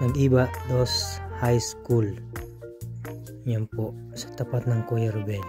Nag-Iba Dos High School. Yan po, sa tapat ng Kuya Ruben.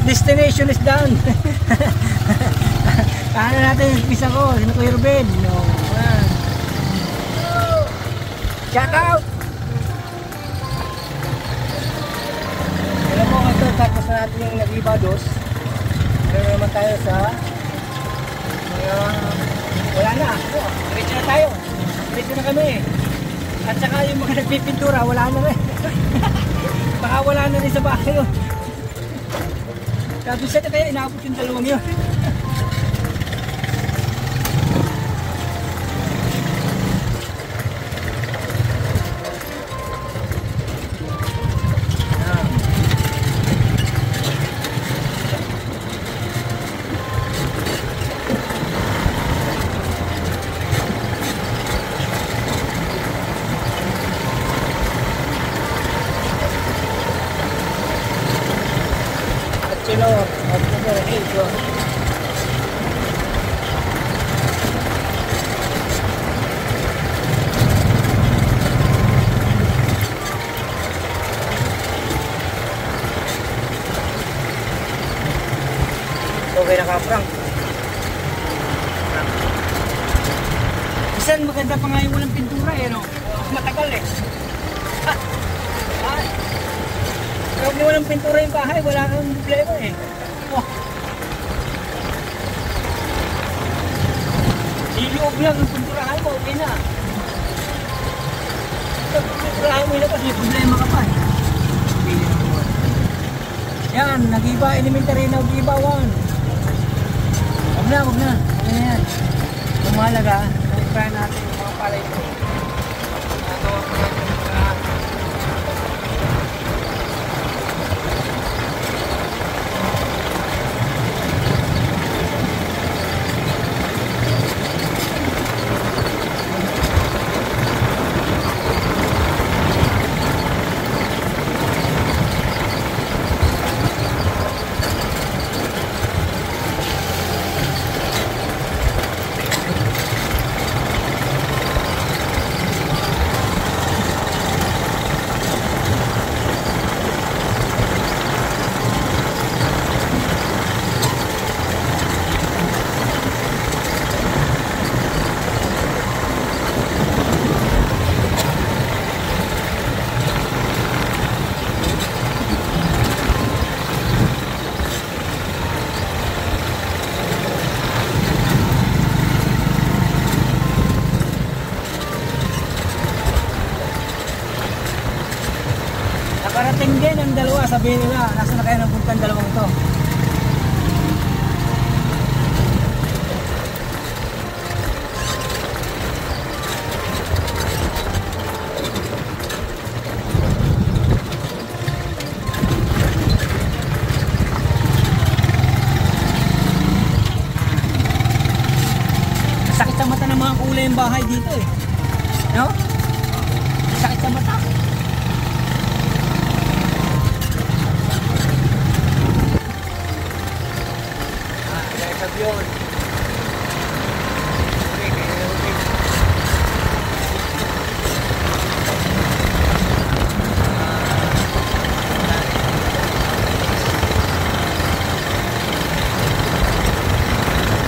Destination is done. Paano natin yung pisa ko? Sino Kuya Ruben? No. Shout out! Alam mo ito, tapos na natin yung Nag-Iba Dos. Meron naman tayo sa wala na. Diretso na tayo. Diretso na kami. At saka yung mga nagpipintura, wala na rin. Baka wala na rin sa bahay yun. Sabi siya kaya inaabot yung dalawang yun. Okay na ka-prank. Minsan maganda pa nga yung walang pintura eh, no? Matagal eh. Pero kung walang pintura yung bahay, wala kang problema eh. Oh. Yung lang ang pinturahan mo, okay na. Pinturahan mo yun kasi problema ka pa eh. Yan, nag-iba, elementary na nag-iba, one. Huwag na. Ano yan? Ang mahalaga, nag-iba natin yung mga palay ito. Nagawa ko natin yung pinturahan. Parating din ang dalawa, sabihin nila, nasa na kayo nagpunta ang dalawang ito. Sakit sa mata ng mga kulay yung bahay dito eh. No? Sakit sa mata. Yun.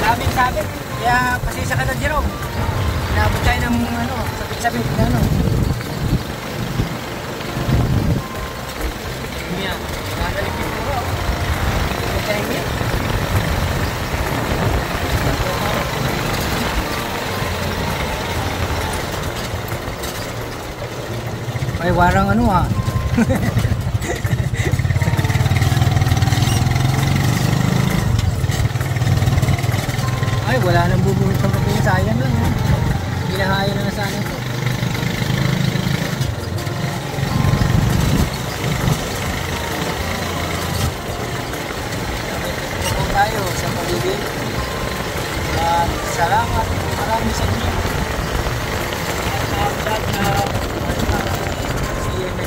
Daming sabit. Kaya pasisa ka na, Jerome. Naabot tayo ng sabit-sabit na ano. Yan. Nakalipin mo. Ito ay warang ano ha. Ay wala nang bubuhit ng kape, sayang lang eh. Ginahaya na sana ito. Ito tayo sa pag-ibig. At salamat marami sa inyo.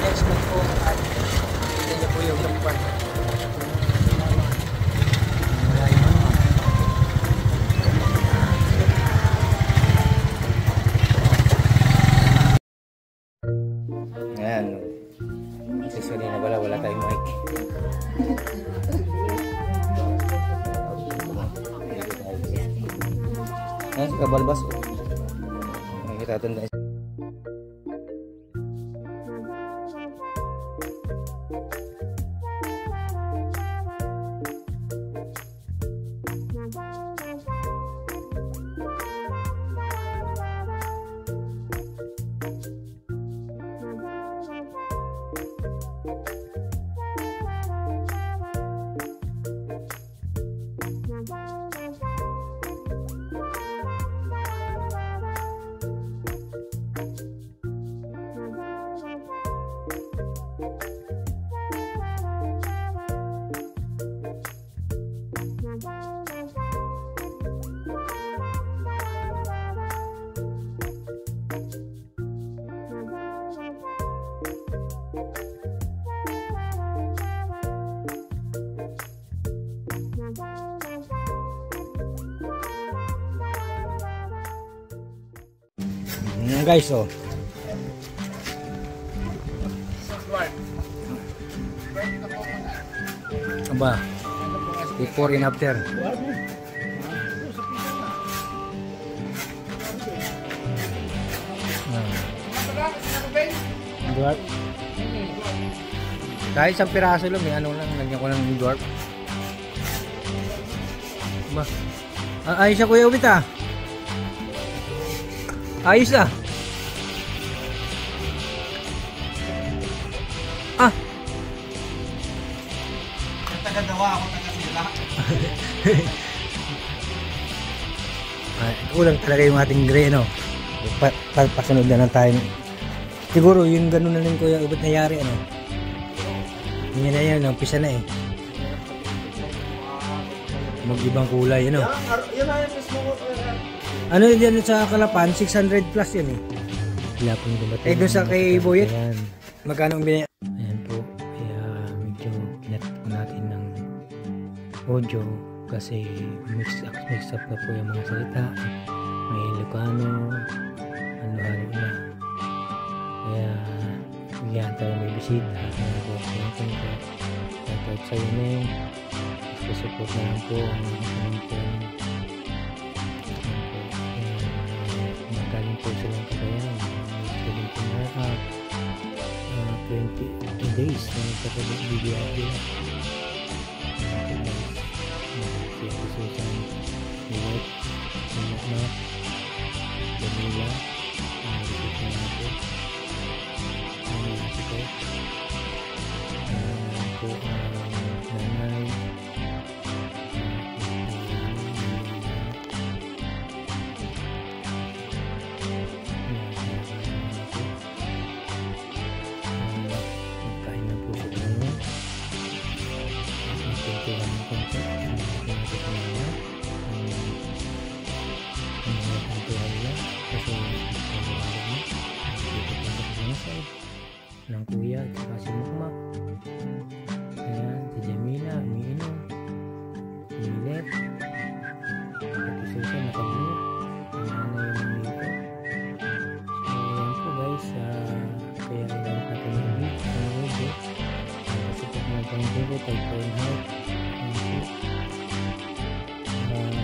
Next month po at hindi niyo po yung lumpan. Ayan. Sorry na pala, wala tayong mic. Ayan, kabalbas. Nakikita ito na. Guys, oh. Aba, before and after. Dwarf. Kahit isang piraso lang, may ano lang, lagyan ko ng dwarf. Ba? Ay, siya Kuya Ubit ah. Ayos ah. Ah. Yung taga-dawa ako, taga-sila. Kulang talaga yung ating gray, no? Pasunod na lang tayo. Siguro yung ganun na rin kuya, ubot nangyari, ano? Yan na yan, umpisa na eh. Mag-ibang kulay, ano? Yan na yung mismo ko. Ano yan sa Kalapan? 600 plus yan eh. Wala pong dumating. Eh doon sa kay Boyet, Ayan. magkano ang binaya? Ayan po. Kaya medyo kinat po natin ng audio kasi mix up na po yung mga salita. May Ilocano, ano-ano na. Kaya bigyan tayo may bisita. Kaya po, pinatun ko. Shoutout sa inyo. Support na lang po ang pinatun. Magaling po silang kagayan. Magaling po na 20 days na nagkakabibigyan nila. Siya po Susan, Iwet, Imakmak, Danila, Risit na nato, Lasiko, po Nanay, ng kuya at saka si Mukmak. Ayan, si Jamila, umiinom. Si Milet. At si Susan, nakablo. Ayan na yung nandito. So, ayan po guys. Kaya ang gamit natin ng beat, ang audio. Kasi po mga pang-dugo, type po yung heart. Ayan po.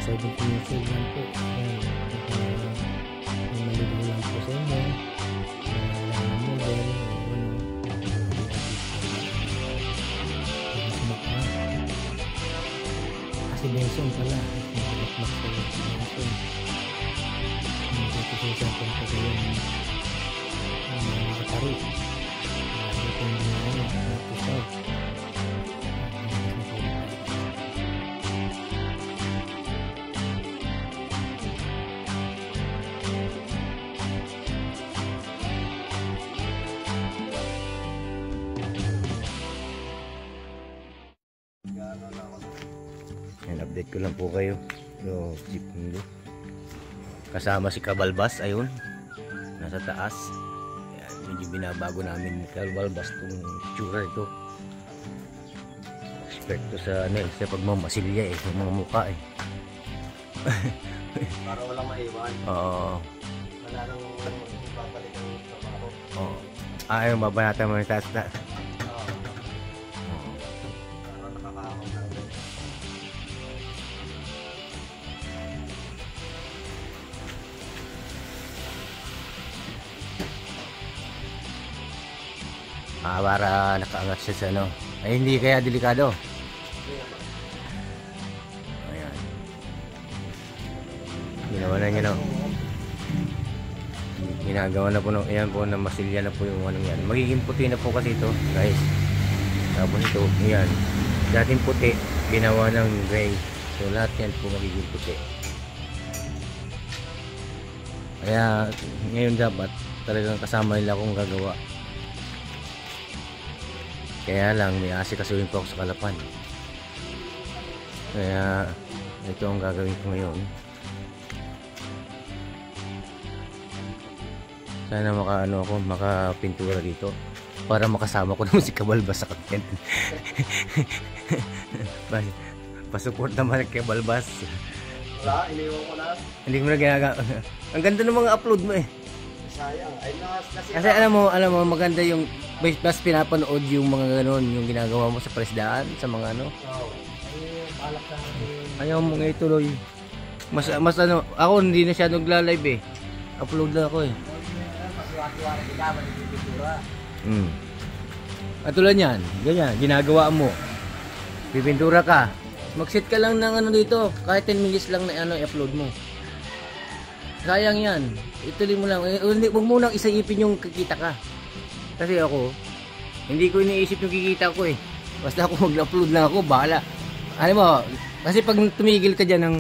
Sa ibang pinisig lang po. Ayan. May maligaw lang po sa inyo. Alam mo model. Si Benson pala nagmakmak sa Benson nagkakasusan kung kagayan ng katari ito yung mga nagkasab Yan, update ko lang po kayo. So, jeep mundo. Kasama si Cabalbas, ayun. Nasa taas. Yan, medyo binabago namin ni Cabalbas itong tsura ito. Expect to sa, ano, sa pagmamasilya sa mga mukha eh. Para walang maiwan. Oo. Wala nang babalik ang trabaho. Oo. Ayun, babanatan mo yung taas. Para nakaangat siya sa ano. Ay hindi kaya delikado. Ayan. Ginawa na niya, no. Ginagawa na po, no. Ayan po, na masilya na po yung ano yan. Magiging puti na po kasi ito, guys. Tapos ito, ayan. Dating puti, ginawa ng gray. So lahat yan po magiging puti. Kaya ngayon dapat talagang kasama nila akong gagawa. Kaya lang may asikasuhin po ako sa Kalapan. Kaya ito ang gagawin ko ngayon. Sana makapintura dito para makasama ko naman si Cabalbas sa content. Pasupport naman kay Cabalbas. Wala, iniwan ko na. Hindi mo na ginagawa. Ang ganda ng mga upload mo eh. Sayang. Ay, kasi alam mo maganda yung mas pinapanood yung mga ganon, yung ginagawa mo sa presdaan, sa mga ano. Ayaw mo nga ituloy. Mas ano, ako hindi na siya nagla-live eh. Upload lang ako eh. At tulad yan, ganyan, ginagawa mo. Pipintura ka. Mag-set ka lang ng ano dito, kahit 10 minutes lang na ano i-upload mo. Sayang yan. Ituloy mo lang. Huwag mo nang isaipin yung kikita ka. Kasi ako, hindi ko iniisip yung kikita ko eh. Basta ako mag-upload lang ako, bahala. Alam mo, kasi pag tumigil ka dyan ng